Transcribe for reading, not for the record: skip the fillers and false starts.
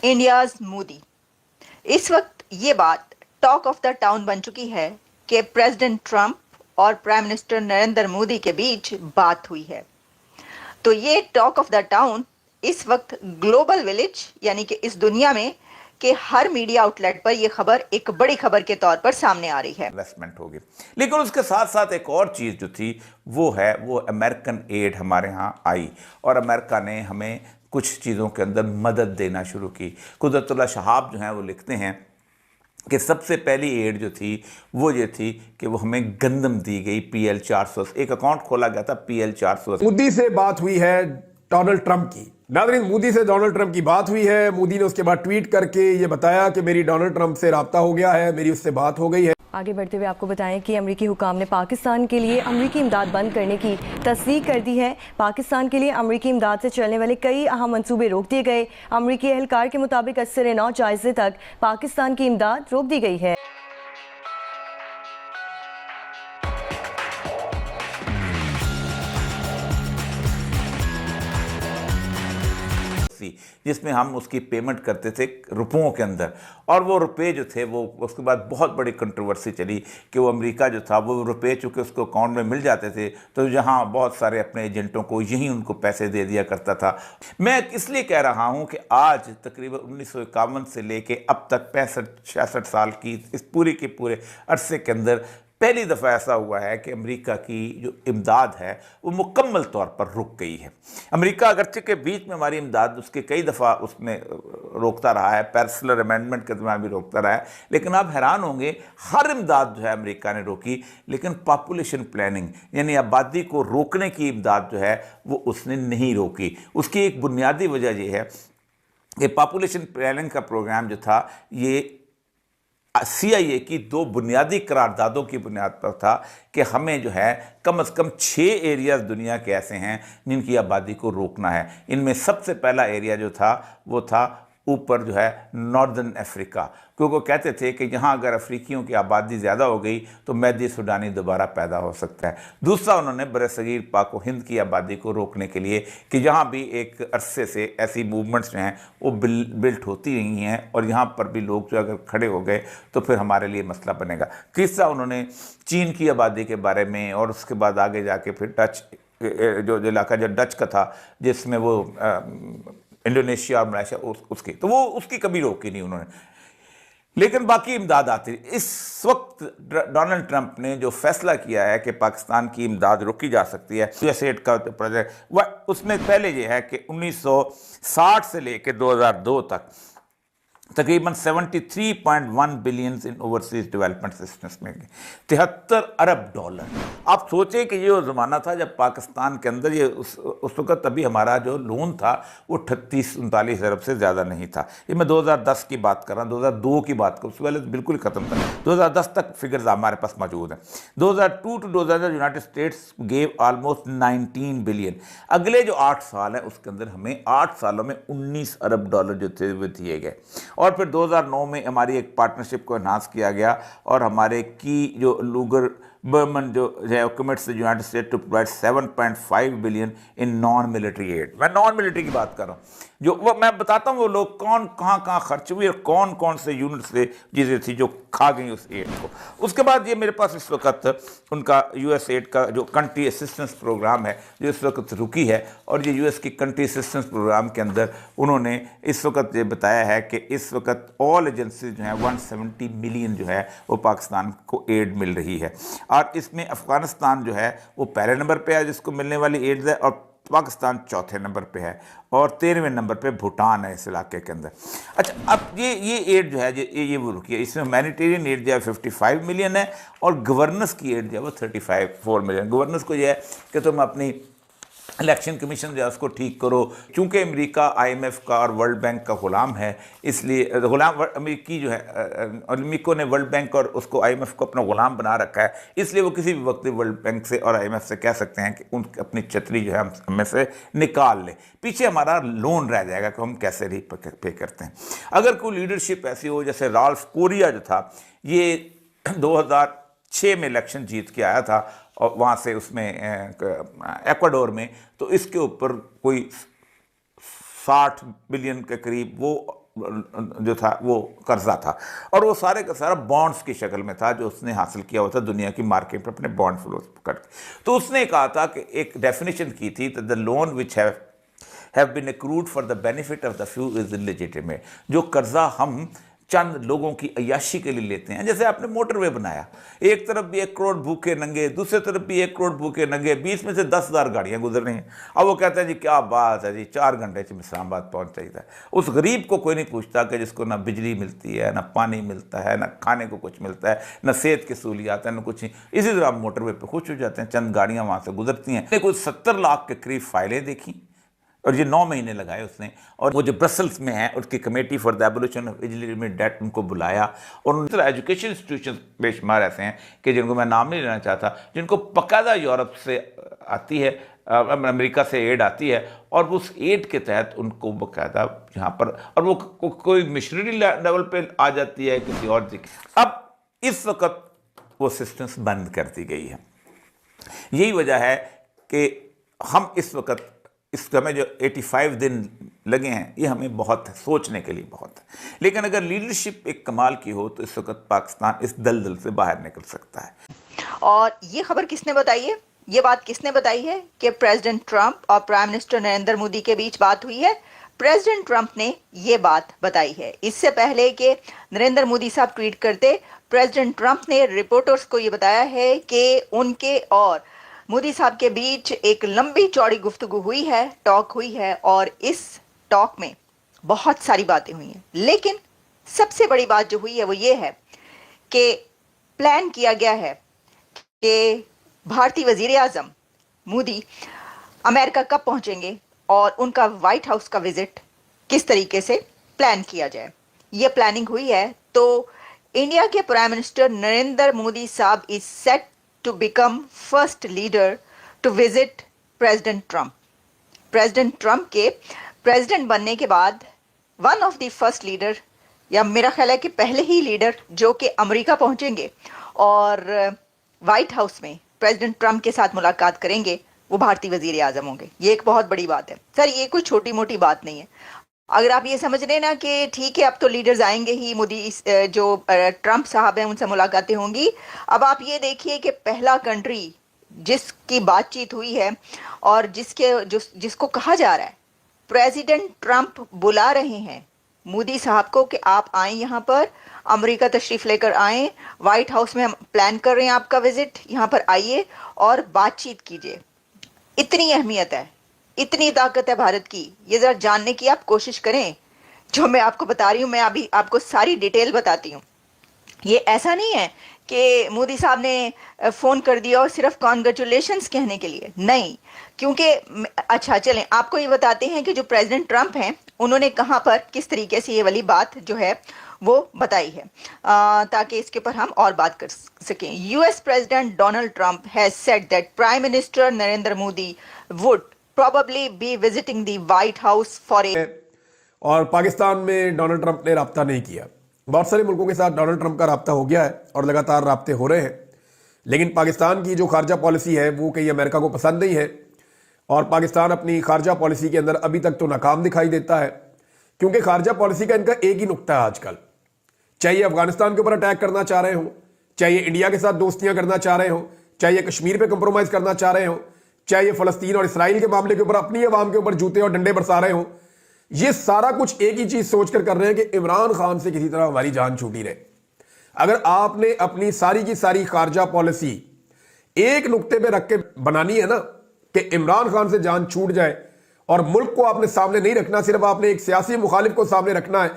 India's Modi. इस वक्त ये बात टॉक ऑफ द टाउन बन चुकी है कि प्रेसिडेंट ट्रंप और प्राइम मिनिस्टर नरेंद्र मोदी के बीच बात हुई है। तो ये टॉक ऑफ द टाउन इस वक्त ग्लोबल विलेज यानी कि इस दुनिया में कि हर मीडिया आउटलेट पर यह खबर एक बड़ी खबर के तौर पर सामने आ रही है। इन्वेस्टमेंट होगी, लेकिन उसके साथ साथ एक और चीज़ जो थी वो अमेरिकन एड हमारे यहाँ आई और अमेरिका ने हमें कुछ चीज़ों के अंदर मदद देना शुरू की। कुदरतुल्लाह शहाब जो हैं वो लिखते हैं कि सबसे पहली एड जो थी वो ये थी कि वो हमें गंदम दी गई PL 400। एक अकाउंट खोला गया था PL 400। मोदी से बात हुई है डोनाल्ड ट्रंप की। नाज़रीन, मोदी से डोनाल्ड ट्रंप की बात हुई है। मोदी ने उसके बाद ट्वीट करके ये बताया कि मेरी डोनाल्ड ट्रंप से राब्ता हो गया है, मेरी उससे बात हो गई है। आगे बढ़ते हुए आपको बताएं कि अमरीकी हुकाम ने पाकिस्तान के लिए अमरीकी इमदाद बंद करने की तस्दीक कर दी है। पाकिस्तान के लिए अमरीकी इमदाद से चलने वाले कई अहम मंसूबे रोक दिए गए। अमरीकी एहलकार के मुताबिक 80-9 जायजे तक पाकिस्तान की इमदाद रोक दी गई है। जिसमें हम उसकी पेमेंट करते थे रुपयों के अंदर, और वो रुपए जो थे वो उसके बाद बहुत बड़ी कंट्रोवर्सी चली कि वो अमेरिका जो था वो रुपए चूँकि उसको अकाउंट में मिल जाते थे तो जहाँ बहुत सारे अपने एजेंटों को यहीं उनको पैसे दे दिया करता था। मैं इसलिए कह रहा हूँ कि आज तकरीबन 1951 से लेके अब तक 65-66 साल की इस पूरे के पूरे अरसे के अंदर पहली दफ़ा ऐसा हुआ है कि अमेरिका की जो इमदाद है वो मुकम्मल तौर पर रुक गई है। अमेरिका अगरचे के बीच में हमारी इमदाद उसके कई दफ़ा उसमें रोकता रहा है, पैर्सलर अमेंडमेंट के दरम्यान भी रोकता रहा है, लेकिन आप हैरान होंगे हर इमदाद जो है अमेरिका ने रोकी, लेकिन पॉपुलेशन प्लानिंग यानी आबादी को रोकने की इमदाद जो है वो उसने नहीं रोकी। उसकी एक बुनियादी वजह यह है कि पॉपुलेशन प्लानिंग का प्रोग्राम जो था ये CIA की 2 बुनियादी करारदादों की बुनियाद पर था कि हमें जो है कम से कम 6 एरियाज दुनिया के ऐसे हैं जिनकी आबादी को रोकना है। इनमें सबसे पहला एरिया जो था वो था ऊपर जो है नॉर्दर्न अफ्रीका, क्योंकि वो कहते थे कि यहाँ अगर अफ्रीकियों की आबादी ज़्यादा हो गई तो मैदी सुडानी दोबारा पैदा हो सकता है। दूसरा, उन्होंने बरसगीर पाक व हिंद की आबादी को रोकने के लिए कि जहाँ भी एक अरसे से ऐसी मूवमेंट्स जो हैं वो बिल्ट होती रही हैं और यहाँ पर भी लोग जो अगर खड़े हो गए तो फिर हमारे लिए मसला बनेगा। तीसरा, उन्होंने चीन की आबादी के बारे में और उसके बाद आगे जाके फिर डच जो इलाका जो डच का था जिसमें वो इंडोनेशिया और मलेशिया उसकी तो वो उसकी कभी रोकी नहीं उन्होंने, लेकिन बाकी इमदाद आती। इस वक्त डोनाल्ड ट्रंप ने जो फैसला किया है कि पाकिस्तान की इमदाद रोकी जा सकती है, USAID का प्रोजेक्ट वह उसमें पहले ये है कि 1960 से लेकर 2002 तक तकरीबन 73.1 billion in overseas development assistance में 73 अरब डॉलर। आप सोचें कि ये वो ज़माना था जब पाकिस्तान के अंदर ये उस वक्त अभी हमारा जो लोन था वो 38-39 अरब से ज़्यादा नहीं था। ये मैं 2010 की बात कर रहा हूँ, 2002 की बात कर, उससे पहले तो बिल्कुल ख़त्म था। 2010 तक फिगर्स हमारे पास मौजूद हैं। 2002 to 2000 United states gave almost 19 billion. अगले जो 8 साल हैं उसके अंदर हमें 8 सालों में 19 अरब डॉलर जो थे वो दिए गए। और फिर 2009 में हमारी एक पार्टनरशिप को एनहांस किया गया और हमारे की जो लूगर बर्मन जो है commits the United State to provide 7.5 billion in non military aid. मैं नॉन मिलिट्री की बात कर रहा हूँ, जो वो मैं बताता हूँ वो लोग कौन कहाँ खर्च हुए और कौन कौन से यूनिट से चीज़ें थी जो खा गई उस एड को। उसके बाद ये मेरे पास इस वक्त उनका USAID का जो कंट्री असिस्टेंस प्रोग्राम है जो इस वक्त रुकी है, और ये US की कंट्री असिस्टेंस प्रोग्राम के अंदर उन्होंने इस वक्त ये बताया है कि इस वक्त ऑल एजेंसीज जो हैं 170 मिलियन जो है वो पाकिस्तान को एड मिल रही है। और इसमें अफ़गानिस्तान जो है वो पहले नंबर पे है जिसको मिलने वाली एड्स है, और पाकिस्तान चौथे नंबर पे है, और 13वें नंबर पे भूटान है इस इलाके के अंदर। अच्छा, अब ये एड जो है ये वो रुकी है। इसमें ह्यूमैनिटेरियन एड जो है 55 मिलियन है और गवर्नेंस की एड जो है वो 34 मिलियन। गवर्नेंस को ये है कि तुम अपनी इलेक्शन कमीशन जो है उसको ठीक करो, चूँकि अमेरिका IMF का और वर्ल्ड बैंक का ग़ुलाम है, इसलिए ग़ुलाम अमेरिकी जो है अमेरिका ने वर्ल्ड बैंक और उसको IMF को अपना ग़ुलाम बना रखा है, इसलिए वो किसी भी वक्त वर्ल्ड बैंक से और IMF से कह सकते हैं कि उन अपनी छतरी जो है हमें से निकाल ले, पीछे हमारा लोन रह जाएगा कि हम कैसे पे करते हैं। अगर कोई लीडरशिप ऐसी हो जैसे राल्फ कोरिया जो था ये 2006 में इलेक्शन जीत के आया था और वहाँ से उसमें एक्वाडोर में, तो इसके ऊपर कोई 60 बिलियन के करीब वो जो था वो कर्जा था, और वो सारे का सारा बॉन्ड्स की शक्ल में था जो उसने हासिल किया हुआ था दुनिया की मार्केट पर अपने बॉन्ड फ्लो करके। तो उसने कहा था कि एक डेफिनेशन की थी, the loan which have been accrued for the benefit of the few is illegitimate. जो कर्जा हम चंद लोगों की अय्याशी के लिए लेते हैं, जैसे आपने मोटरवे बनाया, एक तरफ भी 1 करोड़ भूखे नंगे, दूसरे तरफ भी 1 करोड़ भूखे नंगे, बीच में से 10,000 गाड़ियां गुजर रही हैं। अब वो कहते हैं जी क्या बात है जी, 4 घंटे से इस्लामाबाद पहुंच चाहिए। उस गरीब को कोई नहीं पूछता कि जिसको ना बिजली मिलती है, ना पानी मिलता है, ना खाने को कुछ मिलता है, ना सेहत की सहूलियात है, ना कुछ नहीं। इसी तरह आप मोटरवे पर खुश हो जाते हैं, चंद गाड़ियाँ वहाँ से गुजरती हैं। कुछ 70 लाख के करीब फाइलें देखी, और ये 9 महीने लगाए उसने। और वो जो ब्रसल्स में है उसकी committee for the abolition of illegitimate debt, उनको बुलाया। और उन तरह एजुकेशन इंस्टीट्यूशन बेशुमार ऐसे हैं कि जिनको मैं नाम नहीं लेना चाहता, जिनको बाकायदा यूरोप से आती है, अमेरिका से एड आती है, और उस एड के तहत उनको बाकायदा यहाँ पर, और वो कोई मिशनरी लेवल पे आ जाती है किसी और जगह। अब इस वक्त वो सिस्टम्स बंद कर दी गई है। यही वजह है कि हम इस वक्त हमें जो 85 दिन लगे हैं, ये हमें बहुत है, सोचने के लिए बहुत है। लेकिन अगर लीडरशिप एक कमाल की हो तो इस वक्त पाकिस्तान इस दलदल से बाहर निकल सकता है। और ये खबर किसने बताई है, ये बात किसने बताई है कि प्रेसिडेंट ट्रंप और प्राइम मिनिस्टर नरेंद्र मोदी के बीच बात हुई है? प्रेसिडेंट ट्रंप ने ये बात बताई है। इससे पहले कि नरेंद्र मोदी साहब ट्वीट करते, प्रेसिडेंट ट्रंप ने रिपोर्टर्स को ये बताया है कि उनके और मोदी साहब के बीच एक लंबी चौड़ी गुफ्तगू हुई है, टॉक हुई है, और इस टॉक में बहुत सारी बातें हुई हैं। लेकिन सबसे बड़ी बात जो हुई है वो ये है कि प्लान किया गया है कि भारतीय वजीर आजम मोदी अमेरिका कब पहुंचेंगे और उनका व्हाइट हाउस का विजिट किस तरीके से प्लान किया जाए। ये प्लानिंग हुई है। तो इंडिया के प्राइम मिनिस्टर नरेंद्र मोदी साहब is set to become first leader to visit President Trump. President Trump के प्रेसिडेंट बनने के बाद one of the first leader, या मेरा ख्याल है कि पहले ही लीडर जो कि अमेरिका पहुंचेंगे और वाइट हाउस में प्रेसिडेंट ट्रंप के साथ मुलाकात करेंगे, वो भारतीय वजीर आजम होंगे। ये एक बहुत बड़ी बात है सर, ये कोई छोटी मोटी बात नहीं है। अगर आप ये समझ रहे ना कि ठीक है अब तो लीडर्स आएंगे ही, मोदी जो ट्रंप साहब हैं उनसे मुलाकातें होंगी, अब आप ये देखिए कि पहला कंट्री जिसकी बातचीत हुई है और जिसको कहा जा रहा है प्रेसिडेंट ट्रंप बुला रहे हैं मोदी साहब को कि आप आए यहाँ पर, अमेरिका तशरीफ लेकर आए, व्हाइट हाउस में हम प्लान कर रहे हैं आपका विजिट, यहाँ पर आइए और बातचीत कीजिए। इतनी अहमियत है, इतनी ताकत है भारत की, ये जरा जानने की आप कोशिश करें। जो मैं आपको बता रही हूँ, मैं अभी आपको सारी डिटेल बताती हूँ। ये ऐसा नहीं है कि मोदी साहब ने फ़ोन कर दिया और सिर्फ कॉन्ग्रेचुलेशंस कहने के लिए, नहीं। क्योंकि अच्छा चलें आपको ये बताते हैं कि जो प्रेसिडेंट ट्रंप हैं उन्होंने कहाँ पर किस तरीके से ये वाली बात जो है वो बताई है, ताकि इसके ऊपर हम और बात कर सकें। US president Donald Trump has said that prime minister Narendra Modi would probably be visiting the White House for a और पाकिस्तान में डोनाल्ड ट्रंप ने राब्ता नहीं किया। बहुत सारे मुल्कों के साथ डोनाल्ड ट्रंप का राब्ता हो गया है और लगातार राब्ते हो रहे हैं, लेकिन पाकिस्तान की जो खारजा पॉलिसी है वो कहीं अमेरिका को पसंद नहीं है, और पाकिस्तान अपनी खारजा पॉलिसी के अंदर अभी तक तो नाकाम दिखाई देता है। क्योंकि खारजा पॉलिसी का इनका एक ही नुक्ता है आजकल, चाहे अफगानिस्तान के ऊपर अटैक करना चाह रहे हो, चाहे इंडिया के साथ दोस्तियां करना चाह रहे हो, चाहे कश्मीर पर कंप्रोमाइज करना चाह रहे हो, चाहे फलस्तीन और इसराइल के मामले के ऊपर अपनी अवाम के ऊपर जूते और डंडे बरसा रहे हो, ये सारा कुछ एक ही चीज सोचकर कर रहे हैं कि इमरान खान से किसी तरह हमारी जान छूटी रहे। अगर आपने अपनी सारी की सारी खारजा पॉलिसी एक नुक्ते पे रख के बनानी है ना कि इमरान खान से जान छूट जाए, और मुल्क को आपने सामने नहीं रखना, सिर्फ आपने एक सियासी मुखालिफ को सामने रखना है,